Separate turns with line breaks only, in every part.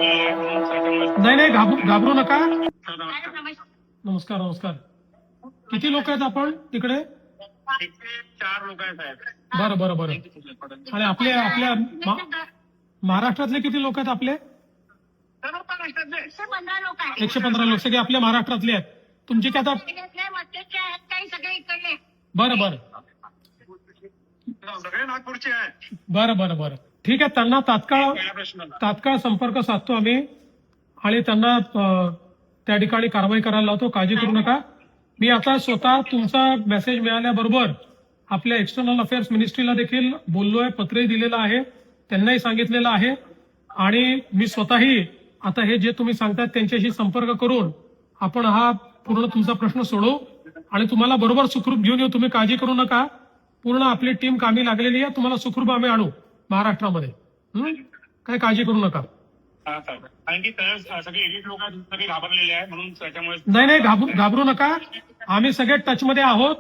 नाही नाही घाबरू नका. नमस्कार नमस्कार. किती लोक आहेत आपण तिकडे?
4 लोक आहेत साहेब.
बरं बरं बरं. आणि आपल्या महाराष्ट्रातले किती लोक आहेत आपले?
115 लोक आहेत.
115 लोक सगळे आपल्या महाराष्ट्रातले आहेत. तुमची काय आता?
काही सगळे इकडले.
बरं बरं
सगळे नागपूरचे आहेत.
बरं बरं बरं. ठीक आहे. त्यांना तात्काळ संपर्क साधतो आम्ही आणि त्यांना त्या ठिकाणी कारवाई करायला लावतो. काळजी करू नका. मी आता स्वतः तुमचा मेसेज मिळाल्याबरोबर आपल्या एक्सटर्नल अफेअर्स मिनिस्ट्रीला देखील बोललोय, पत्रही दिलेलं आहे, त्यांनाही सांगितलेलं आहे आणि मी स्वतःही आता हे जे तुम्ही सांगतात त्यांच्याशी संपर्क करून आपण हा पूर्ण तुमचा प्रश्न सोडवू आणि तुम्हाला बरोबर सुखरूप घेऊन येऊ. तुम्ही काळजी करू नका. पूर्ण आपली टीम कामी लागलेली आहे. तुम्हाला सुखरूप आम्ही आणू महाराष्ट्रामध्ये. काही काळजी करू नका.
कारण की सगळे एडिट लोक सगळे घाबरलेले आहेत म्हणून त्याच्यामुळे.
नाही नाही घाबरू नका. आम्ही सगळे टचमध्ये आहोत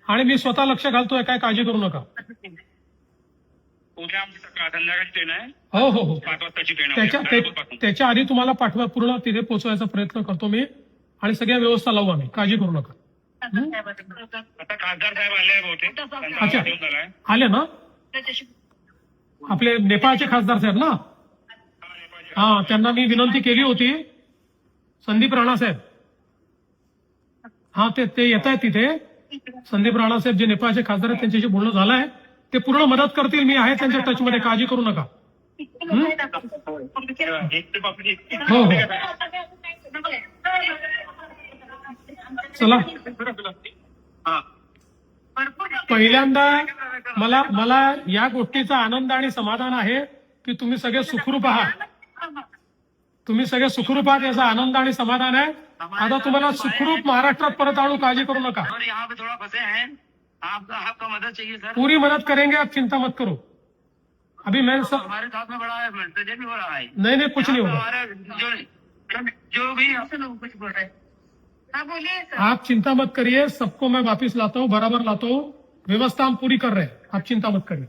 आणि मी स्वतः लक्ष घालतोय. काय काळजी करू नका.
उद्या आमची संध्याकाळची ट्रेन आहे.
हो हो हो.
5 वाजताची ट्रेन आहे.
त्याच्या आधी तुम्हाला पाठवा. पूर्ण तिथे पोहोचवायचा प्रयत्न करतो मी आणि सगळ्या व्यवस्था लावू आम्ही. काळजी करू नका.
आता खासदार साहेब आले बहुतेक.
अच्छा आले ना? आपले नेपाळचे खासदार साहेब ना? हा, त्यांना मी विनंती केली होती. संदीप राणा साहेब. हा ते येत आहेत तिथे. संदीप राणा साहेब जे नेपाळचे खासदार आहेत त्यांच्याशी बोलणं झालंय. ते पूर्ण मदत करतील. मी आहे त्यांच्या टचमध्ये. काळजी करू नका. हो हो. चला. पहिल्यांदा मला या गोष्टीचा आनंद आणि समाधान आहे की तुम्ही सगळे सुखरूप आहात. तुम्ही सगळे सुखरूप आहात याचा आनंद आणि समाधान आहे. आता तुम्हाला सुखरूप महाराष्ट्रात परत आणू. काळजी करू नका.
आपका मदद चाहिए सर.
पूरी मदद करेंगे. आप चिंता मत करो. अभी मैं सब
हमारे साथ में बड़ा है, प्रेजेंट भी बड़ा है.
नहीं कुछ नहीं होगा.
जो भी
कुछ बोल रहे. हाँ बोलिए सर.
आप चिंता मत करिए. सबको मैं वापिस लाता हूँ, बराबर लाता हूँ. व्यवस्था हम पूरी कर रहे हैं. आप चिंता मत करिए.